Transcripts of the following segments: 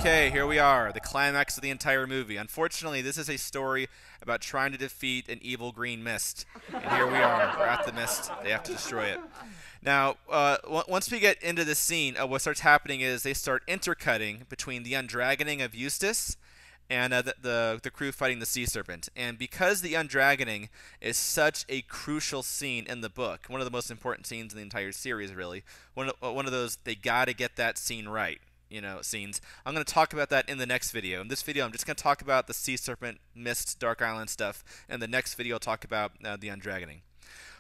Okay, here we are, the climax of the entire movie. Unfortunately, this is a story about trying to defeat an evil green mist. And here we are, we're at the mist. They have to destroy it. Now, once we get into this scene, what starts happening is they start intercutting between the undragoning of Eustace and the crew fighting the sea-serpent. And because the undragoning is such a crucial scene in the book, one of the most important scenes in the entire series, really, one of those, they gotta get that scene right. Scenes. I'm going to talk about that in the next video. In this video, I'm just going to talk about the sea serpent, mist, Dark Island stuff. And the next video, I'll talk about the undragoning.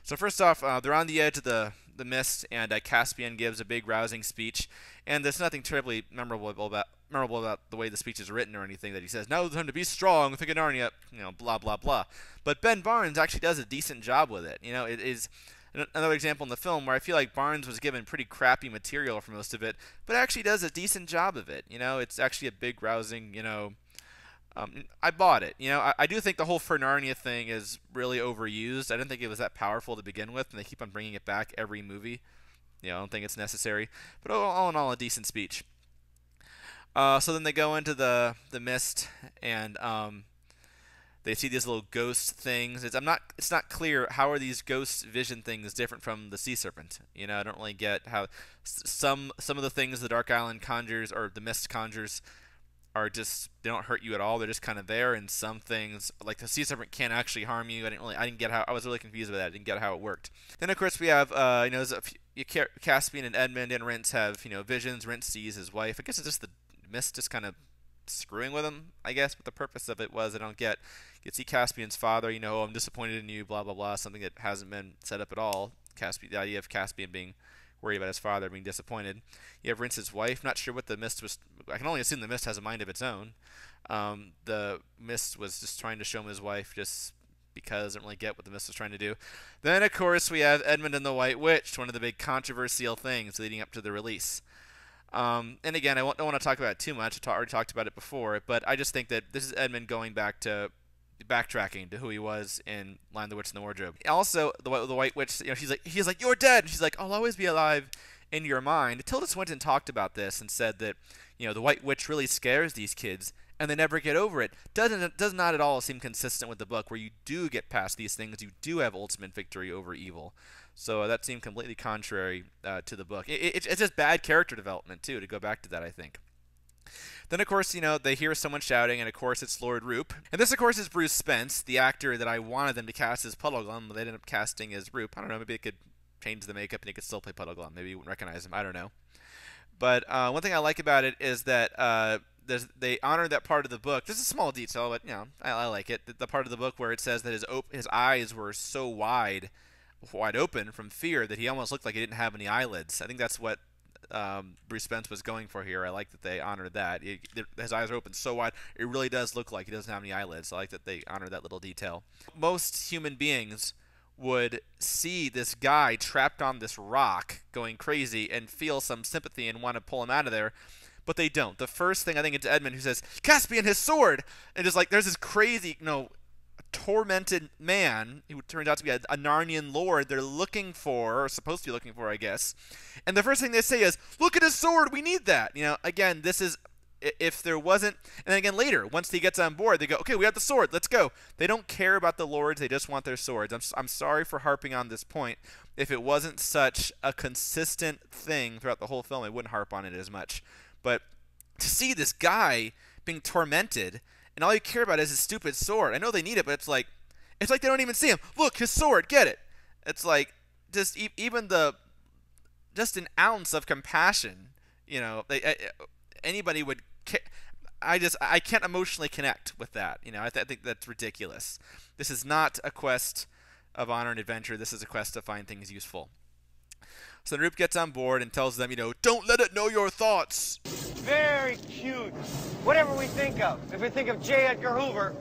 So first off, they're on the edge of the mist, and Caspian gives a big rousing speech. And there's nothing terribly memorable about the way the speech is written or anything that he says, "Now it's time to be strong, think of Narnia," blah, blah, blah. But Ben Barnes actually does a decent job with it. It is another example in the film where I feel like Barnes was given pretty crappy material for most of it, but actually does a decent job of it. It's actually a big, rousing, I bought it. I do think the whole For Narnia thing is really overused. I didn't think it was that powerful to begin with, and they keep on bringing it back every movie. I don't think it's necessary. But all in all, a decent speech. So then they go into the mist, and they see these little ghost things. It's not clear how are these ghost vision things different from the sea serpent. I don't really get how some of the things the Dark Island conjures or the mist conjures are just, they don't hurt you at all. They're just kind of there. And some things like the sea serpent can't actually harm you. I didn't get how, I was really confused with that. I didn't get how it worked. Then of course we have Caspian and Edmund and Rince have visions. Rince sees his wife. I guess it's just the mist just kind of screwing with him, I guess, but the purpose of it was, I don't get. You see Caspian's father, "Oh, I'm disappointed in you," blah, blah, blah, something that hasn't been set up at all. The idea of Caspian being worried about his father being disappointed. You have Rince's wife, not sure what the mist was. I can only assume the mist has a mind of its own. The mist was just trying to show him his wife just because I don't really get what the mist was trying to do. Then, of course, we have Edmund and the White Witch, one of the big controversial things leading up to the release. And again, I don't want to talk about it too much. I already talked about it before, but I just think that this is Edmund backtracking to who he was in Lion, the Witch, and the Wardrobe. Also, the White Witch, he's like, "You're dead." And she's like, "I'll always be alive in your mind." Tilda Swinton talked about this and said that, the White Witch really scares these kids, and they never get over it. Does not at all seem consistent with the book, where you do get past these things. You do have ultimate victory over evil. So that seemed completely contrary to the book. It's just bad character development, too, to go back to that, I think. Then, of course, they hear someone shouting, and, of course, it's Lord Roop. And this, of course, is Bruce Spence, the actor that I wanted them to cast as Puddleglum, but they ended up casting as Roop. I don't know, maybe they could change the makeup and he could still play Puddleglum. Maybe you wouldn't recognize him. I don't know. But one thing I like about it is that they honor that part of the book. This is a small detail, but, I like it. The part of the book where it says that his eyes were so wide open from fear that he almost looked like he didn't have any eyelids. I think that's what Bruce Spence was going for here. I like that they honored that. His eyes are open so wide, it really does look like he doesn't have any eyelids. I like that they honored that little detail. Most human beings would see this guy trapped on this rock going crazy and feel some sympathy and want to pull him out of there, but they don't. The first thing, I think it's Edmund who says, "Caspian, his sword!" And just like, there's this crazy, tormented man who turns out to be a Narnian lord they're looking for, or supposed to be looking for, I guess. And the first thing they say is, "Look at his sword, we need that." Again, this is, if there wasn't, and then again later, once he gets on board, they go, "Okay, we got the sword, let's go." They don't care about the lords, they just want their swords. I'm sorry for harping on this point. If it wasn't such a consistent thing throughout the whole film, I wouldn't harp on it as much. But to see this guy being tormented, and all you care about is his stupid sword. I know they need it, but it's like they don't even see him. "Look, his sword, get it." It's like, just just an ounce of compassion, anybody would. I can't emotionally connect with that. I think that's ridiculous. This is not a quest of honor and adventure. This is a quest to find things useful. So Roop gets on board and tells them, "Don't let it know your thoughts." Very cute. Whatever we think of. If we think of J. Edgar Hoover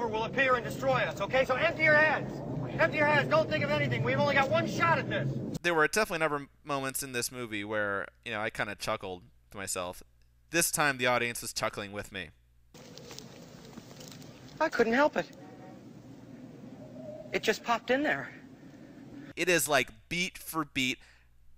will appear and destroy us, okay? So empty your heads. Empty your heads. Don't think of anything. We've only got one shot at this. There were definitely a number of moments in this movie where, I kind of chuckled to myself. This time the audience was chuckling with me. I couldn't help it. It just popped in there. It is like beat for beat,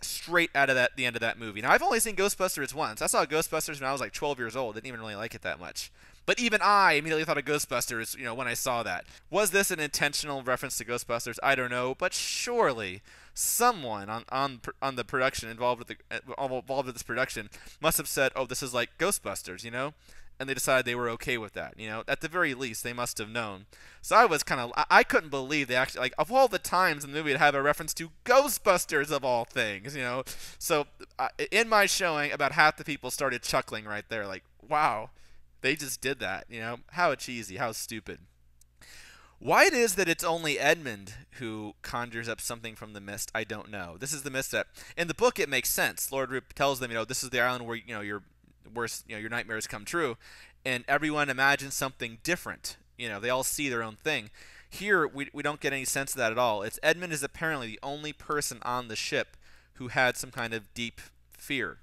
straight out of the end of that movie. Now, I've only seen Ghostbusters once. I saw Ghostbusters when I was like 12 years old. Didn't even really like it that much. But even I immediately thought of Ghostbusters, when I saw that. Was this an intentional reference to Ghostbusters? I don't know, but surely someone on the production involved with this production must have said, "Oh, this is like Ghostbusters," and they decided they were okay with that. At the very least, they must have known. So I couldn't believe they actually, like, of all the times in the movie to have a reference to Ghostbusters of all things, So in my showing, about half the people started chuckling right there, like, wow, they just did that, How cheesy, how stupid. Why it is that it's only Edmund who conjures up something from the mist, I don't know. This is the mist that, in the book, it makes sense. Lord Roop tells them, this is the island where, your your nightmares come true, and everyone imagines something different. They all see their own thing. Here, we don't get any sense of that at all. Edmund is apparently the only person on the ship who had some kind of deep fear,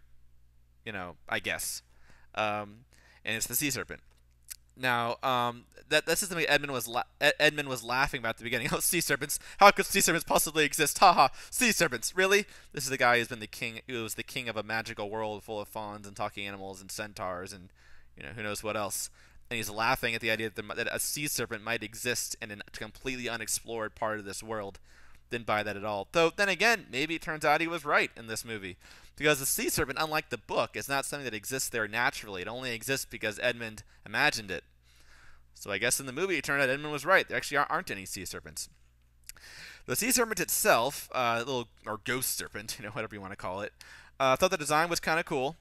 I guess. And it's the sea-serpent. Now, this is something Edmund was laughing about at the beginning. Oh, sea serpents! How could sea serpents possibly exist? Ha! Sea serpents! Really? This is the guy who's been the king. Who was the king of a magical world full of fauns and talking animals and centaurs and who knows what else. And he's laughing at the idea that a sea serpent might exist in a completely unexplored part of this world. Didn't buy that at all. Though then again, maybe it turns out he was right in this movie, because the sea serpent, unlike the book, is not something that exists there naturally. It only exists because Edmund imagined it. So I guess in the movie it turned out Edmund was right. There actually aren't any sea serpents. The sea serpent itself, or ghost serpent, whatever you want to call it, thought the design was kind of cool.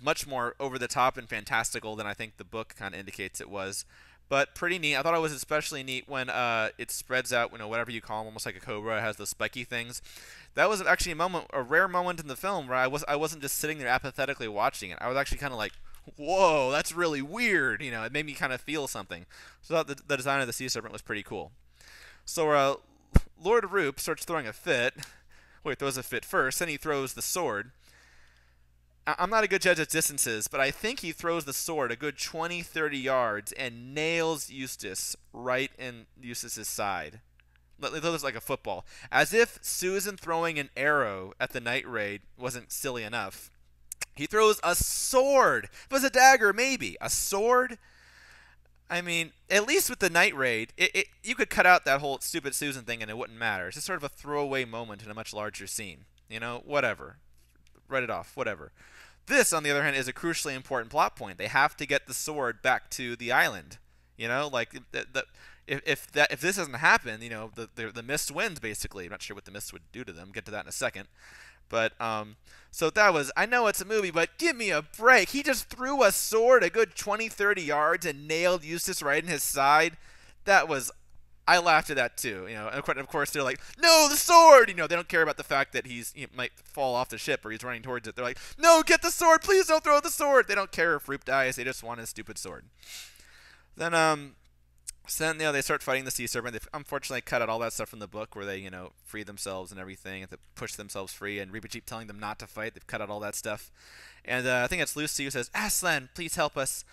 Much more over the top and fantastical than I think the book kind of indicates it was. But pretty neat. I thought it was especially neat when it spreads out, whatever you call them, almost like a cobra. It has those spiky things. That was actually a rare moment in the film where I wasn't just sitting there apathetically watching it. I was actually kind of like, whoa, that's really weird. It made me kind of feel something. So I thought the design of the sea serpent was pretty cool. So Lord Roop starts throwing a fit. Wait, throws a fit first, then he throws the sword. I'm not a good judge of distances, but I think he throws the sword a good 20, 30 yards and nails Eustace right in Eustace's side. It looks like a football. As if Susan throwing an arrow at the night raid wasn't silly enough. He throws a sword. If it was a dagger, maybe. A sword? I mean, at least with the night raid, you could cut out that whole stupid Susan thing and it wouldn't matter. It's just sort of a throwaway moment in a much larger scene. Whatever. Write it off. Whatever. This, on the other hand, is a crucially important plot point. They have to get the sword back to the island. Like if this doesn't happen, the mist wins basically. I'm not sure what the mist would do to them. Get to that in a second. But so that was. I know it's a movie, but give me a break. He just threw a sword a good 20, 30 yards and nailed Eustace right in his side. That was. I laughed at that too, and of course they're like, "No, the sword!" They don't care about the fact that he might fall off the ship or he's running towards it. They're like, "No, get the sword! Please don't throw the sword!" They don't care if Roop dies. They just want his stupid sword. Then they start fighting the sea serpent. They unfortunately cut out all that stuff from the book where they free themselves and everything, and to push themselves free. And Reepicheep telling them not to fight. They've cut out all that stuff. And I think it's Lucy who says, "Ashlynn, please help us."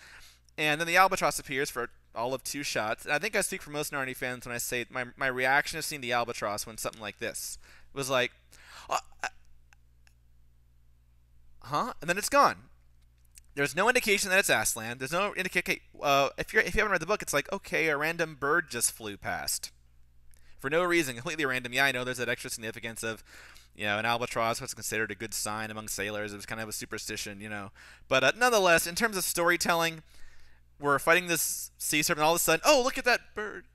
And then the albatross appears for all of 2 shots. And I think I speak for most Narnia fans when I say my reaction to seeing the albatross when something like this was like, huh? And then it's gone. There's no indication that it's Ashlynn. There's no indication. If you haven't read the book, it's like, okay, a random bird just flew past for no reason, completely random. Yeah, I know there's that extra significance of, an albatross was considered a good sign among sailors. It was kind of a superstition, But nonetheless, in terms of storytelling, we're fighting this sea serpent, and all of a sudden, oh, look at that bird.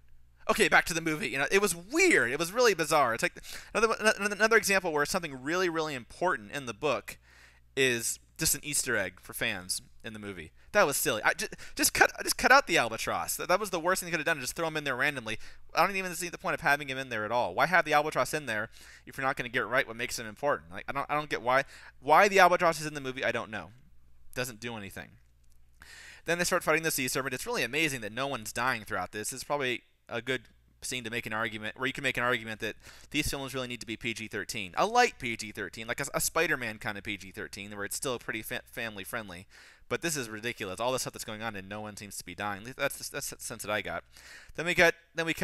Okay, back to the movie. It was weird. It was really bizarre. It's like another example where something really, really important in the book is just an Easter egg for fans in the movie. That was silly. Just cut out the albatross. That was the worst thing they could have done. Just throw him in there randomly. I don't even see the point of having him in there at all. Why have the albatross in there if you're not going to get right what makes him important? Like I don't get why the albatross is in the movie. I don't know. Doesn't do anything. Then they start fighting the sea serpent. It's really amazing that no one's dying throughout this. It's probably a good scene to make an argument, where you can make an argument that these films really need to be PG-13. A light PG-13, like a Spider-Man kind of PG-13, where it's still pretty family-friendly. But this is ridiculous. All the stuff that's going on and no one seems to be dying. That's the sense that I got. Then we cut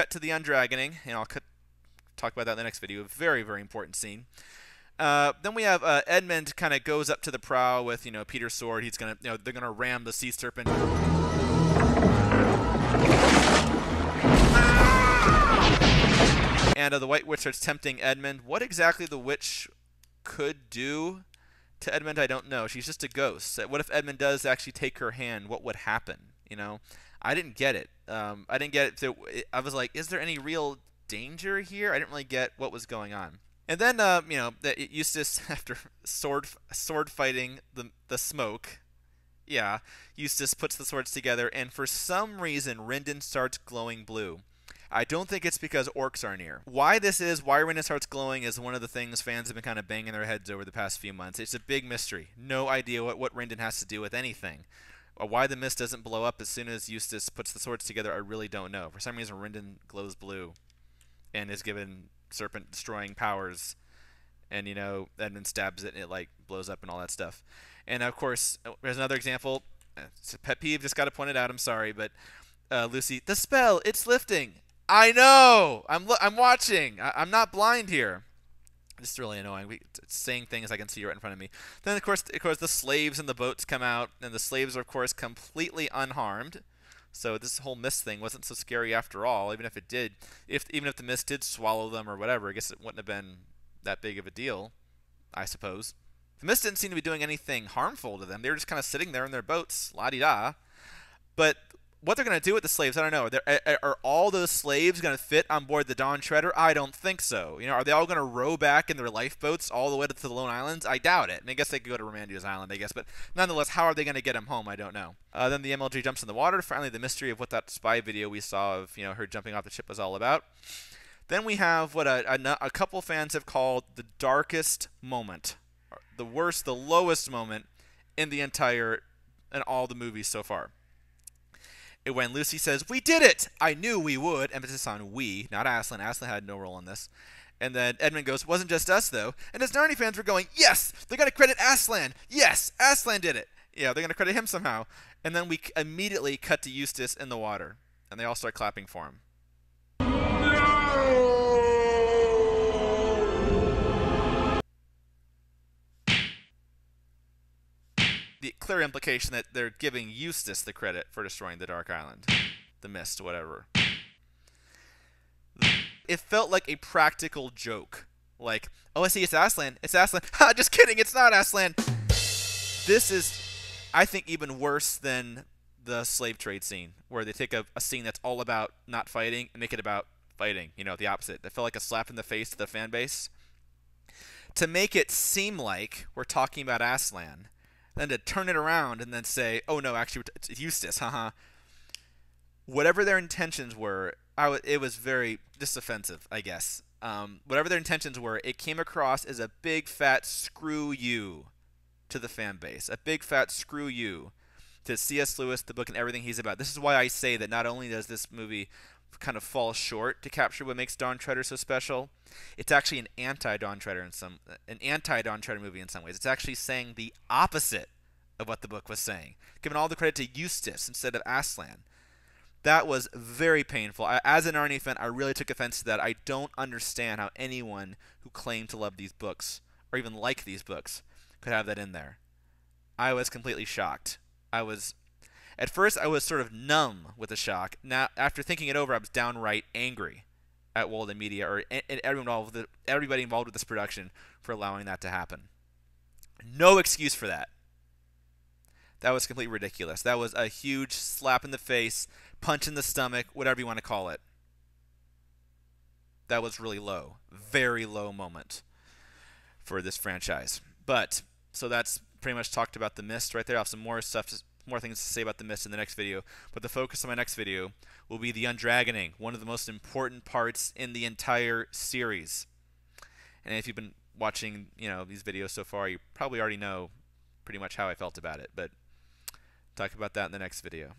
to the undragoning, and I'll talk about that in the next video. A very, very important scene. Then we have Edmund kind of goes up to the prow with Peter's sword. He's gonna they're gonna ram the sea serpent. And the White Witch starts tempting Edmund. What exactly the witch could do to Edmund, I don't know. She's just a ghost. What if Edmund does actually take her hand? What would happen? I didn't get it. I didn't get it. I was like, is there any real danger here? I didn't really get what was going on. And then, Eustace, after sword fighting the smoke, Eustace puts the swords together, and for some reason, Rindon starts glowing blue. I don't think it's because orcs are near. Why Rindon starts glowing is one of the things fans have been kind of banging their heads over the past few months. It's a big mystery. No idea what Rindon has to do with anything. Or why the mist doesn't blow up as soon as Eustace puts the swords together, I really don't know. For some reason, Rindon glows blue and is given serpent-destroying powers. And, Edmund stabs it and it, blows up and all that stuff. And, of course, there's another example. It's a pet peeve, just got to point it out. I'm sorry, but Lucy, the spell, it's lifting. I know. I'm watching. I'm not blind here. It's really annoying. It's saying things I can see right in front of me. Then of course the slaves and the boats come out, and the slaves are of course completely unharmed. So this whole mist thing wasn't so scary after all. Even if it did, even if the mist did swallow them or whatever, I guess it wouldn't have been that big of a deal, I suppose. The mist didn't seem to be doing anything harmful to them. They were just kind of sitting there in their boats, la-di-da. But what they're going to do with the slaves, I don't know. Are all those slaves going to fit on board the Dawn Treader? I don't think so. Are they all going to row back in their lifeboats all the way to the Lone Islands? I doubt it. I guess they could go to Romandia's Island, I guess. But nonetheless, how are they going to get them home? I don't know. Then the MLG jumps in the water. Finally, the mystery of what that spy video we saw of her jumping off the ship was all about. Then we have what a couple fans have called the darkest moment. The worst, the lowest moment in all the movies so far. When Lucy says, "We did it! I knew we would." Emphasis on we, not Ashlynn. Ashlynn had no role in this. And then Edmund goes, "Wasn't just us, though." And as Narnia fans were going, "Yes! They're going to credit Ashlynn! Yes! Ashlynn did it!" Yeah, they're going to credit him somehow. And then we immediately cut to Eustace in the water. And they all start clapping for him. The clear implication that they're giving Eustace the credit for destroying the Dark Island. The mist, whatever. It felt like a practical joke. Like, oh, I see, it's Ashlynn. It's Ashlynn. Ha, just kidding, it's not Ashlynn. This is, I think, even worse than the slave trade scene, where they take a scene that's all about not fighting and make it about fighting. The opposite. It felt like a slap in the face to the fan base. To make it seem like we're talking about Ashlynn, then to turn it around and then say, oh no, actually it's Eustace, haha. Whatever their intentions were, it was very just offensive, I guess. Whatever their intentions were, it came across as a big fat screw you to the fan base. A big fat screw you to C.S. Lewis, the book, and everything he's about. This is why I say that not only does this movie kind of fall short to capture what makes Dawn Treader so special, it's actually an anti-Dawn Treader movie in some ways. It's actually saying the opposite of what the book was saying, giving all the credit to Eustace instead of Ashlynn. That was very painful. As an Narnia fan, I really took offense to that. I don't understand how anyone who claimed to love these books, or even like these books, could have that in there. I was completely shocked. At first, I was sort of numb with the shock. Now, after thinking it over, I was downright angry at Walden Media or everybody involved with this production for allowing that to happen. No excuse for that. That was completely ridiculous. That was a huge slap in the face, punch in the stomach, whatever you want to call it. That was really low. Very low moment for this franchise. But, so that's pretty much talked about The Mist right there. I'll have some more things to say about The Mist in the next video. But the focus of my next video will be the undragoning, one of the most important parts in the entire series. And if you've been watching, these videos so far, you probably already know pretty much how I felt about it. But talk about that in the next video.